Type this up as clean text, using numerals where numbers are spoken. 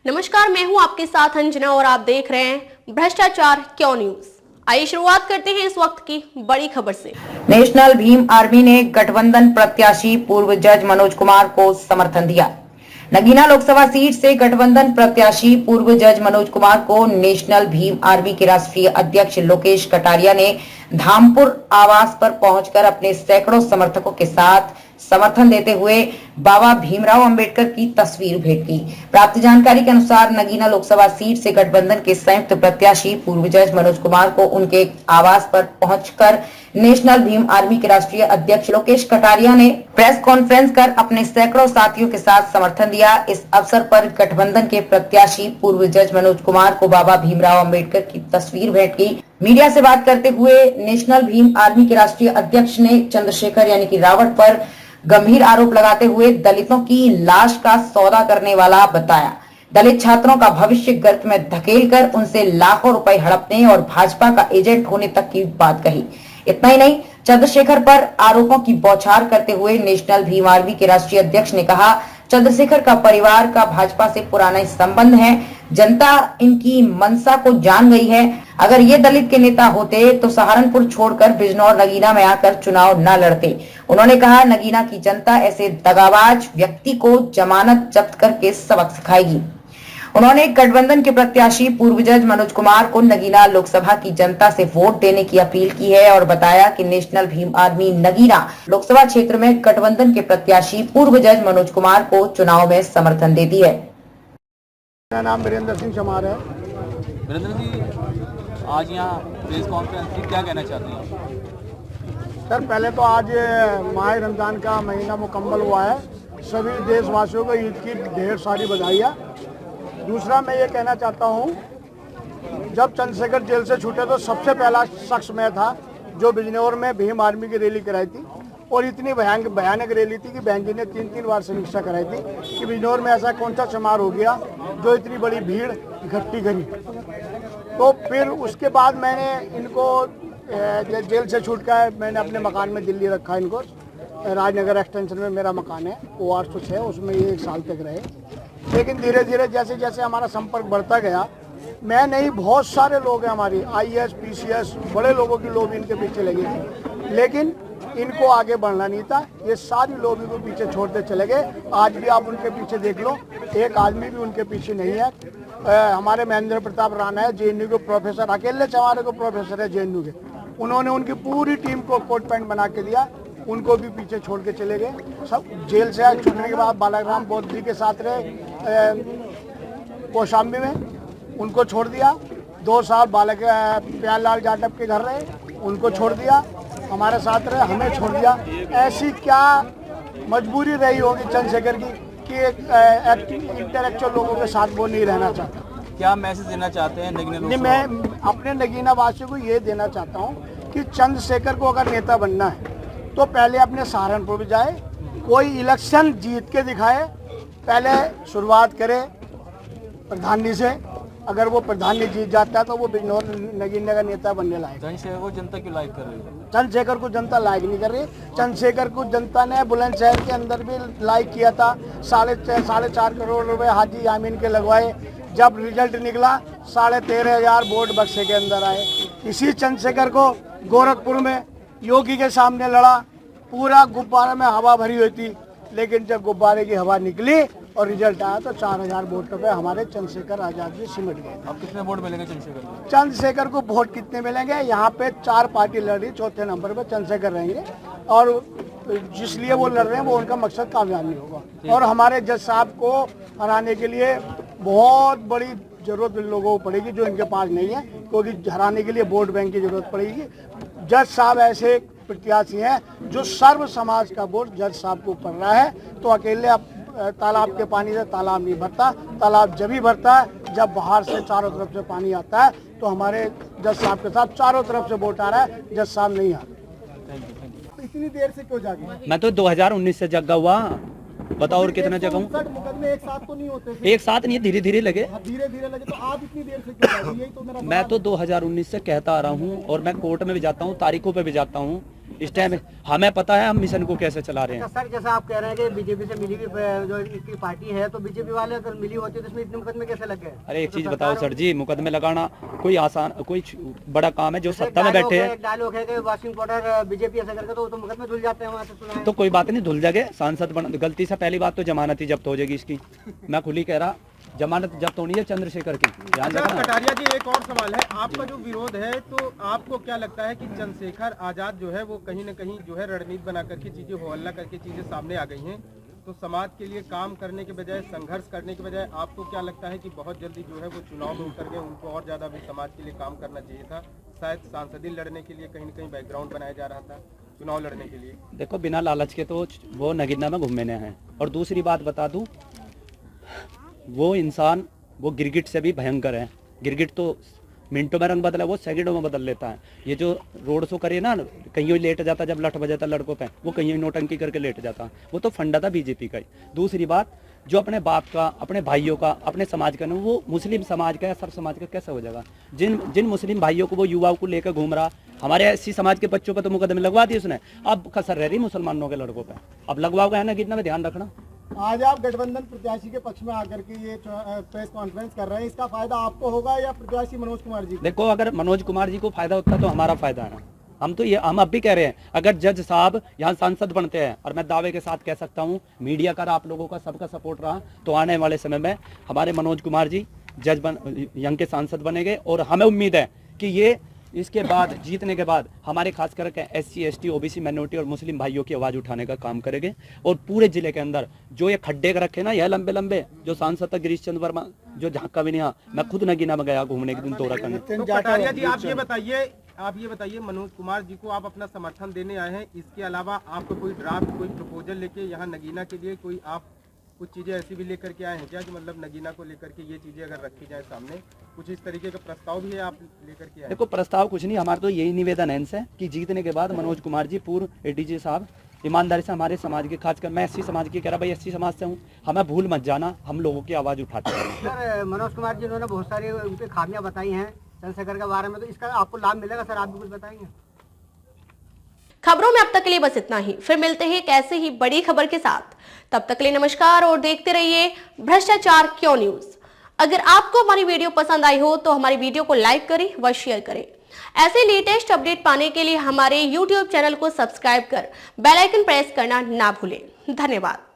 नमस्कार, मैं हूं आपके साथ अंजना और आप देख रहे हैं भ्रष्टाचार क्यों न्यूज। आइए शुरुआत करते हैं इस वक्त की बड़ी खबर से। नेशनल भीम आर्मी ने गठबंधन प्रत्याशी पूर्व जज मनोज कुमार को समर्थन दिया। नगीना लोकसभा सीट से गठबंधन प्रत्याशी पूर्व जज मनोज कुमार को नेशनल भीम आर्मी के राष्ट्रीय अध्यक्ष लोकेश कटारिया ने धामपुर आवास पर पहुंचकर अपने सैकड़ों समर्थकों के साथ समर्थन देते हुए बाबा भीमराव अंबेडकर की तस्वीर भेंट की। प्राप्त जानकारी के अनुसार नगीना लोकसभा सीट से गठबंधन के संयुक्त प्रत्याशी पूर्व जज मनोज कुमार को उनके आवास पर पहुंचकर नेशनल भीम आर्मी के राष्ट्रीय अध्यक्ष लोकेश कटारिया ने प्रेस कॉन्फ्रेंस कर अपने सैकड़ों साथियों के साथ समर्थन दिया। इस अवसर पर गठबंधन के प्रत्याशी पूर्व जज मनोज कुमार को बाबा भीमराव अंबेडकर की तस्वीर भेंट की। मीडिया से बात करते हुए नेशनल भीम आर्मी के राष्ट्रीय अध्यक्ष ने चंद्रशेखर यानी कि रावत पर गंभीर आरोप लगाते हुए दलितों की लाश का सौदा करने वाला बताया। दलित छात्रों का भविष्य गर्त में धकेलकर उनसे लाखों रुपए हड़पने और भाजपा का एजेंट होने तक की बात कही। इतना ही नहीं, चंद्रशेखर पर आरोपों की बौछार करते हुए नेशनल भीम आर्मी के राष्ट्रीय अध्यक्ष ने कहा, चंद्रशेखर का परिवार का भाजपा से पुराना संबंध है। जनता इनकी मंशा को जान गई है। अगर ये दलित के नेता होते तो सहारनपुर छोड़कर बिजनौर नगीना में आकर चुनाव न लड़ते। उन्होंने कहा, नगीना की जनता ऐसे दगाबाज व्यक्ति को जमानत जब्त करके सबक सिखाएगी। उन्होंने गठबंधन के प्रत्याशी पूर्व जज मनोज कुमार को नगीना लोकसभा की जनता से वोट देने की अपील की है और बताया कि नेशनल भीम आर्मी नगीना लोकसभा क्षेत्र में गठबंधन के प्रत्याशी पूर्व जज मनोज कुमार को चुनाव में समर्थन देती है। मेरा नाम वीरेंद्र सिंह चमार है। वीरेंद्र जी, आज यहाँ प्रेस कॉन्फ्रेंस थी, क्या कहना चाहते हैं? सर, पहले तो आज माह रमजान का महीना मुकम्मल हुआ है। सभी देशवासियों को ईद की ढेर सारी बधाइयाँ। दूसरा, मैं ये कहना चाहता हूँ, जब चंद्रशेखर जेल से छूटे तो सबसे पहला शख्स मैं था जो बिजनौर में भीम आर्मी की रैली कराई थी और इतनी भयानक रैली थी कि बहन जी ने 3-3 बार समीक्षा कराई थी कि बिजनौर में ऐसा कौन सा समारोह हो गया जो इतनी बड़ी भीड़ इकट्ठी करी। तो फिर उसके बाद मैंने इनको जेल से छूट कर मैंने अपने मकान में दिल्ली रखा। इनको राजनगर एक्सटेंशन में मेरा मकान है, वो 806, उसमें ये 1 साल तक रहे। लेकिन धीरे धीरे जैसे जैसे हमारा संपर्क बढ़ता गया, मैं नहीं, बहुत सारे लोग हैं हमारी IAS PCS बड़े लोगों की लोग इनके पीछे लगी थी, लेकिन इनको आगे बढ़ना नहीं था। ये सारी लोग इनको पीछे छोड़ते चले गए। आज भी आप उनके पीछे देख लो, एक आदमी भी उनके पीछे नहीं है। हमारे महेंद्र प्रताप राणा है, JNU के प्रोफेसर, अकेले चमारे को प्रोफेसर है JNU के, उन्होंने उनकी पूरी टीम को कोट पैंट बना के दिया, उनको भी पीछे छोड़ के चले गए। सब जेल से छूटने के बाद बालाराम बौद्ध जी के साथ रहे कौशाम्बी में, उनको छोड़ दिया। 2 साल प्यारलाल जाटव के घर रहे, उनको छोड़ दिया। हमारे साथ रहे, हमें छोड़ दिया। ऐसी क्या मजबूरी रही होगी चंद्रशेखर की कि एक इंटेलेक्चुअल लोगों के साथ वो नहीं रहना चाहता। क्या मैसेज देना चाहते हैं नगीना लोग? मैं अपने नगीना वासियों को ये देना चाहता हूँ कि चंद्रशेखर को अगर नेता बनना है तो पहले अपने सहारनपुर में जाए, कोई इलेक्शन जीत के दिखाए, पहले शुरुआत करे प्रधानी से। अगर वो प्रधानी जीत जाता है तो वो बिजनौर नगीना का नेता बनने लायक। चंद्रशेखर को जनता क्यों लाइक कर रही है? चंद्रशेखर को जनता लाइक नहीं कर रही। चंद्रशेखर को जनता ने बुलंदशहर के अंदर भी लाइक किया था। 4.5 करोड़ रुपए हाजी यामीन के लगवाए। जब रिजल्ट निकला 13,500 वोट बक्से के अंदर आए। इसी चंद्रशेखर को गोरखपुर में योगी के सामने लड़ा, पूरा गुब्बारे में हवा भरी हुई थी, लेकिन जब गुब्बारे की हवा निकली और रिजल्ट आया तो 4,000 वोट पे हमारे चंद्रशेखर आजाद जी सिमट गए। अब कितने वोट मिलेंगे चंद्रशेखर को? चंद्रशेखर को वोट कितने मिलेंगे? यहाँ पे 4 पार्टी लड़ रही, 4थे नंबर पे चंद्रशेखर रहेंगे और जिसलिए वो लड़ रहे हैं वो उनका मकसद कामयाब नहीं होगा। और हमारे जज साहब को हराने के लिए बहुत बड़ी जरूरत लोगों को पड़ेगी जो इनके पास नहीं है, क्योंकि हराने के लिए वोट बैंक की जरूरत पड़ेगी। जज साहब ऐसे प्रत्याशी हैं जो सर्व समाज का वोट जज साहब को पड़ रहा है। तो अकेले तालाब के पानी से तालाब नहीं भरता। तालाब जब भी भरता है जब बाहर से चारों तरफ से पानी आता है। तो हमारे जज साहब के साथ चारों तरफ से वोट आ रहा है, जज साहब नहीं आ रहे। इतनी देर से क्यों जागे? मैं तो 2019 से जगा हुआ, बताओ और कितना जगह हूँ? मुकदमे एक साथ तो नहीं होते थे। एक साथ नहीं, धीरे धीरे लगे। धीरे धीरे लगे तो आप इतनी देर से क्यों जागे? यही तो मेरा मैं तो 2019 से कहता आ रहा हूँ और मैं कोर्ट में भी जाता हूँ, तारीखों पे भी जाता हूँ इस टाइम हमें पता है हम मिशन को कैसे चला रहे हैं। सर जैसा आप कह रहे हैं कि बीजेपी से मिली हुई जो इनकी पार्टी है, तो बीजेपी वाले अगर मिली होती तो इसमें इतने मुकदमे कैसे लग गए? अरे एक चीज बताओ सर जी, मुकदमे लगाना कोई आसान कोई बड़ा काम है? जो सत्ता में बैठे हैं, डायलॉग है कि वॉशिंग पाउडर बीजेपी ऐसा करके तो मुकदमे धुल जाते हैं, वहाँ से सुना है। तो कोई बात नहीं, धुल जाएंगे। सांसद बन गलती से पहली बात तो जमानत ही जब्त हो जाएगी इसकी। मैं खुली कह रहा, जमानत जब्त होनी है चंद्रशेखर की, ध्यान रखना। कटारिया जी एक और सवाल है, आपका जो विरोध है तो आपको क्या लगता है कि चंद्रशेखर आजाद जो है वो कहीं न कहीं जो है रणनीति बना करके चीजें हो हल्ला करके चीजें सामने आ गई हैं, तो समाज के लिए काम करने के बजाय, संघर्ष करने के बजाय आपको क्या लगता है कि बहुत जल्दी जो है वो चुनाव में उतर गए, उनको और ज्यादा भी समाज के लिए काम करना चाहिए था? शायद सांसदी लड़ने के लिए कहीं न कहीं बैकग्राउंड बनाया जा रहा था चुनाव लड़ने के लिए। देखो बिना लालच के तो वो नगीना में घूमने हैं। और दूसरी बात बता दूं, वो इंसान वो गिरगिट से भी भयंकर है। गिरगिट तो मिनटों में रंग बदला, वो सेकंडों में बदल लेता है। ये जो रोड शो करे ना, कहीं लेट जाता जब लठ बजाता लड़कों पे, वो कहीं नोटंकी करके लेट जाता, वो तो फंडा था बीजेपी का ही। दूसरी बात, जो अपने बाप का, अपने भाइयों का, अपने समाज का, वो मुस्लिम समाज का या सब समाज का कैसे हो जाएगा? जिन मुस्लिम भाइयों को वो युवाओं को लेकर घूम रहा, हमारे ऐसी समाज के बच्चों पर तो मुकदमे लगवा दिए उसने, अब कसर रह रही मुसलमानों के लड़कों पे। अब लगवाओगे है ना, कितना में ध्यान रखना। आज आप गठबंधन प्रत्याशी के पक्ष में आकर के ये प्रेस कॉन्फ्रेंस कर रहे हैं, इसका फायदा आपको होगा या प्रत्याशी मनोज कुमार जी को? देखो, अगर मनोज कुमार जी को फायदा होता तो हमारा फायदा है ना। हम अब भी कह रहे हैं, अगर जज साहब यहाँ सांसद बनते हैं, और मैं दावे के साथ कह सकता हूँ, मीडिया का आप लोगों का सबका सपोर्ट रहा, तो आने वाले समय में हमारे मनोज कुमार जी यहाँ के सांसद बनेंगे। और हमें उम्मीद है कि ये इसके बाद, जीतने के बाद, हमारे खास करके SC ST OBC माइनॉरिटी और मुस्लिम भाइयों की आवाज उठाने का काम करेंगे। और पूरे जिले के अंदर जो ये खड्डे रखे ना, यह लंबे लंबे, जो सांसद था गिरीश चंद्र वर्मा, जो झांका भी नहीं आ, मैं खुद नगीना में गया घूमने के दिन दौरा करने। तो कटारिया जी आप ये बताइए मनोज कुमार जी को आप अपना समर्थन देने आए हैं, इसके अलावा आपको कोई ड्राफ्ट, कोई प्रपोजल लेके यहाँ नगीना के लिए कोई आप कुछ चीजें ऐसी भी लेकर के आए हैं क्या, कि मतलब नगीना को लेकर के ये चीजें अगर रखी जाए सामने, कुछ इस तरीके का प्रस्ताव भी है आप लेकर के आए? देखो, प्रस्ताव कुछ नहीं, हमारा तो यही निवेदन है इनसे कि जीतने के बाद मनोज कुमार जी, पूर्व ADG साहब, ईमानदारी से हमारे समाज के, खासकर मैं SC समाज की कह रहा, भाई SC समाज से हूँ, हमें भूल मत जाना, हम लोगों की आवाज उठाते हैं। सर मनोज कुमार जी उन्होंने बहुत सारी उनकी खामियां बताई हैं चंद्रशेखर के बारे में, तो इसका आपको लाभ मिलेगा सर? आप भी कुछ बताएंगे? खबरों में अब तक के लिए बस इतना ही। फिर मिलते हैं एक ऐसे ही बड़ी खबर के साथ। तब तक के लिए नमस्कार और देखते रहिए भ्रष्टाचार क्यों न्यूज। अगर आपको हमारी वीडियो पसंद आई हो तो हमारी वीडियो को लाइक करें व शेयर करें। ऐसे लेटेस्ट अपडेट पाने के लिए हमारे YouTube चैनल को सब्सक्राइब कर बेल आइकन प्रेस करना ना भूलें। धन्यवाद।